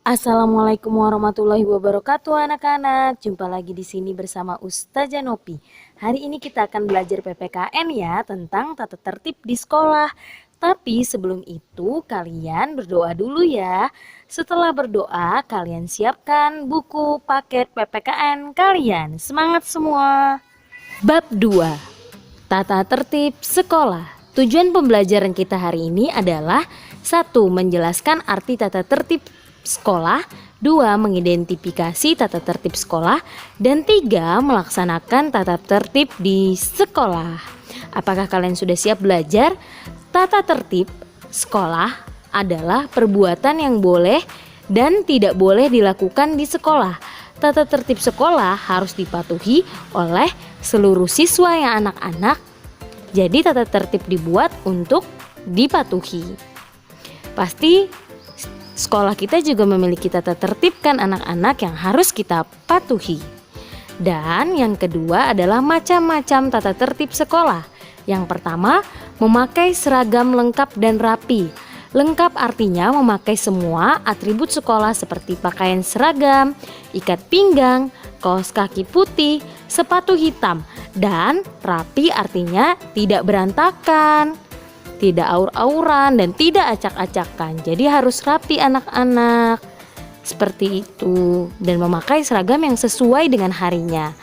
Assalamualaikum warahmatullahi wabarakatuh anak-anak. Jumpa lagi di sini bersama Ustazah Nopi. Hari ini kita akan belajar PPKN ya tentang tata tertib di sekolah. Tapi sebelum itu kalian berdoa dulu ya. Setelah berdoa kalian siapkan buku paket PPKN kalian. Semangat semua. Bab 2. Tata tertib sekolah. Tujuan pembelajaran kita hari ini adalah 1. Menjelaskan arti tata tertib sekolah, 2. Mengidentifikasi tata tertib sekolah, dan 3. Melaksanakan tata tertib di sekolah. Apakah kalian sudah siap belajar? Tata tertib sekolah adalah perbuatan yang boleh dan tidak boleh dilakukan di sekolah. Tata tertib sekolah harus dipatuhi oleh seluruh siswa yang anak-anak. Jadi tata tertib dibuat untuk dipatuhi. Pasti sekolah kita juga memiliki tata tertib kan anak-anak yang harus kita patuhi. Dan yang kedua adalah macam-macam tata tertib sekolah. Yang pertama, memakai seragam lengkap dan rapi. Lengkap artinya memakai semua atribut sekolah seperti pakaian seragam, ikat pinggang, kaos kaki putih, sepatu hitam. Dan rapi artinya tidak berantakan, tidak aur-auran, dan tidak acak-acakan. Jadi harus rapi anak-anak. Seperti itu. Dan memakai seragam yang sesuai dengan harinya.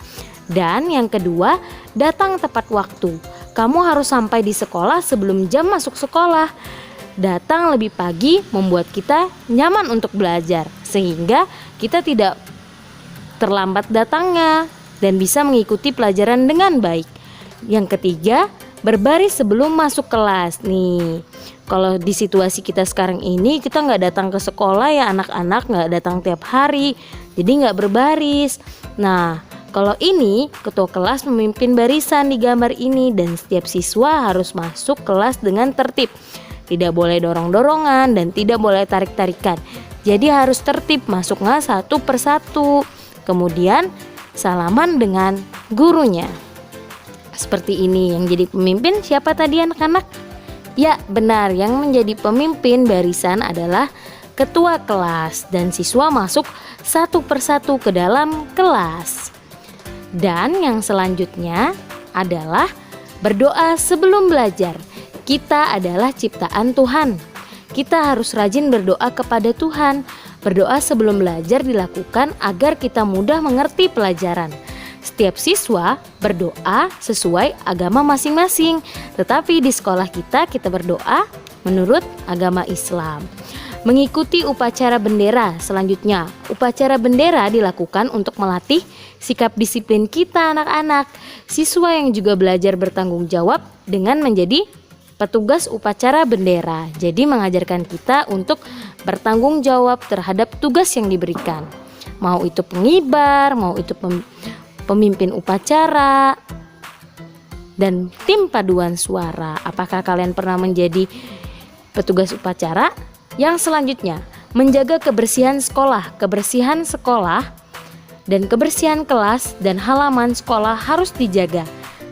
Dan yang kedua, datang tepat waktu. Kamu harus sampai di sekolah sebelum jam masuk sekolah. Datang lebih pagi membuat kita nyaman untuk belajar, sehingga kita tidak terlambat datangnya dan bisa mengikuti pelajaran dengan baik. Yang ketiga, berbaris sebelum masuk kelas. Nih, kalau di situasi kita sekarang ini, kita nggak datang ke sekolah ya anak-anak, nggak datang tiap hari, jadi nggak berbaris. Nah, kalau ini ketua kelas memimpin barisan di gambar ini, dan setiap siswa harus masuk kelas dengan tertib. Tidak boleh dorong-dorongan dan tidak boleh tarik-tarikan. Jadi harus tertib, masuknya satu persatu. Kemudian salaman dengan gurunya. Seperti ini. Yang jadi pemimpin siapa tadi anak-anak? Ya benar, yang menjadi pemimpin barisan adalah ketua kelas, dan siswa masuk satu persatu ke dalam kelas. Dan yang selanjutnya adalah berdoa sebelum belajar. Kita adalah ciptaan Tuhan. Kita harus rajin berdoa kepada Tuhan. Berdoa sebelum belajar dilakukan agar kita mudah mengerti pelajaran. Setiap siswa berdoa sesuai agama masing-masing. Tetapi di sekolah kita berdoa menurut agama Islam. Mengikuti upacara bendera. Selanjutnya, upacara bendera dilakukan untuk melatih sikap disiplin kita anak-anak. Siswa yang juga belajar bertanggung jawab dengan menjadi petugas upacara bendera. Jadi mengajarkan kita untuk bertanggung jawab terhadap tugas yang diberikan. Mau itu pengibar, mau itu pemimpin upacara, dan tim paduan suara. Apakah kalian pernah menjadi petugas upacara? Yang selanjutnya, menjaga kebersihan sekolah. Kebersihan sekolah dan kebersihan kelas dan halaman sekolah harus dijaga.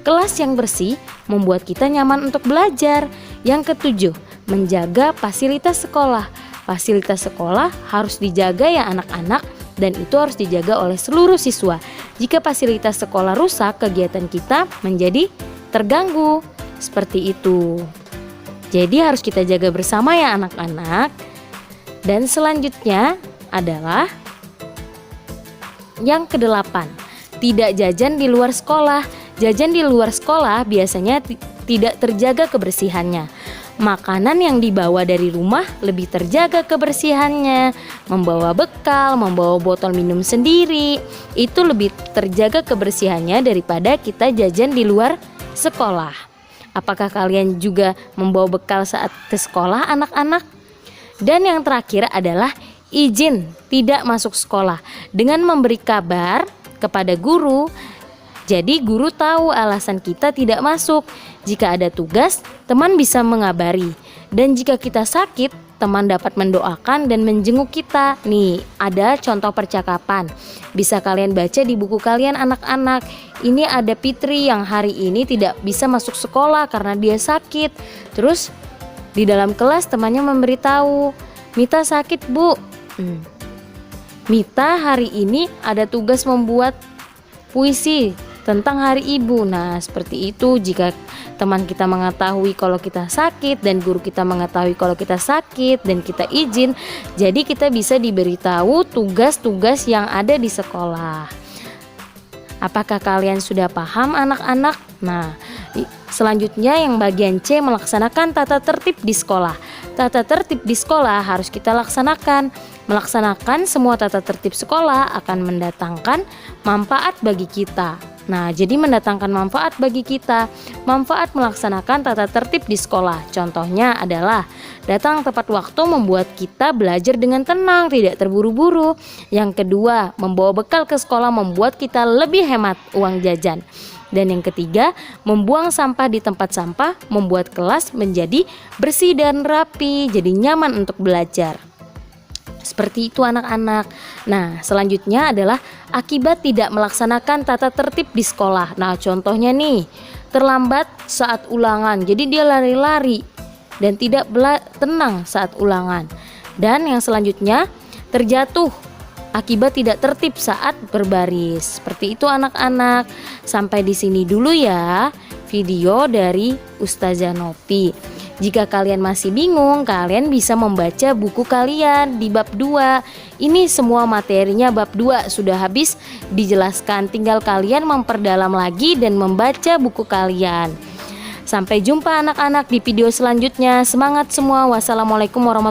Kelas yang bersih membuat kita nyaman untuk belajar. Yang ketujuh, menjaga fasilitas sekolah. Fasilitas sekolah harus dijaga ya anak-anak, dan itu harus dijaga oleh seluruh siswa. Jika fasilitas sekolah rusak, kegiatan kita menjadi terganggu. Seperti itu. Jadi harus kita jaga bersama ya anak-anak. Dan selanjutnya adalah yang kedelapan, tidak jajan di luar sekolah. Jajan di luar sekolah biasanya tidak terjaga kebersihannya. Makanan yang dibawa dari rumah lebih terjaga kebersihannya. Membawa bekal, membawa botol minum sendiri, itu lebih terjaga kebersihannya daripada kita jajan di luar sekolah. Apakah kalian juga membawa bekal saat ke sekolah anak-anak? Dan yang terakhir adalah izin tidak masuk sekolah dengan memberi kabar kepada guru. Jadi guru tahu alasan kita tidak masuk. Jika ada tugas, teman bisa mengabari. Dan jika kita sakit, teman dapat mendoakan dan menjenguk kita. Nih, ada contoh percakapan. Bisa kalian baca di buku kalian anak-anak. Ini ada Fitri yang hari ini tidak bisa masuk sekolah karena dia sakit. Terus di dalam kelas temannya memberitahu, Mita sakit bu. Mita hari ini ada tugas membuat puisi tentang Hari Ibu. Nah, seperti itu. Jika teman kita mengetahui kalau kita sakit dan guru kita mengetahui kalau kita sakit dan kita izin, jadi kita bisa diberitahu tugas-tugas yang ada di sekolah. Apakah kalian sudah paham anak-anak? Nah, selanjutnya yang bagian C, melaksanakan tata tertib di sekolah. Tata tertib di sekolah harus kita laksanakan. Melaksanakan semua tata tertib sekolah akan mendatangkan manfaat bagi kita. Nah, jadi mendatangkan manfaat bagi kita. Manfaat melaksanakan tata tertib di sekolah. Contohnya adalah datang tepat waktu membuat kita belajar dengan tenang, tidak terburu-buru. Yang kedua, membawa bekal ke sekolah membuat kita lebih hemat uang jajan. Dan yang ketiga, membuang sampah di tempat sampah membuat kelas menjadi bersih dan rapi, jadi nyaman untuk belajar. Seperti itu anak-anak. Nah, selanjutnya adalah akibat tidak melaksanakan tata tertib di sekolah. Nah, contohnya nih, terlambat saat ulangan. Jadi dia lari-lari dan tidak tenang saat ulangan. Dan yang selanjutnya, terjatuh akibat tidak tertib saat berbaris. Seperti itu anak-anak. Sampai di sini dulu ya video dari Ustazah Nopi. Jika kalian masih bingung, kalian bisa membaca buku kalian di bab 2. Ini semua materinya bab 2 sudah habis dijelaskan. Tinggal kalian memperdalam lagi dan membaca buku kalian. Sampai jumpa anak-anak di video selanjutnya. Semangat semua. Wassalamualaikum warahmatullahi wabarakatuh.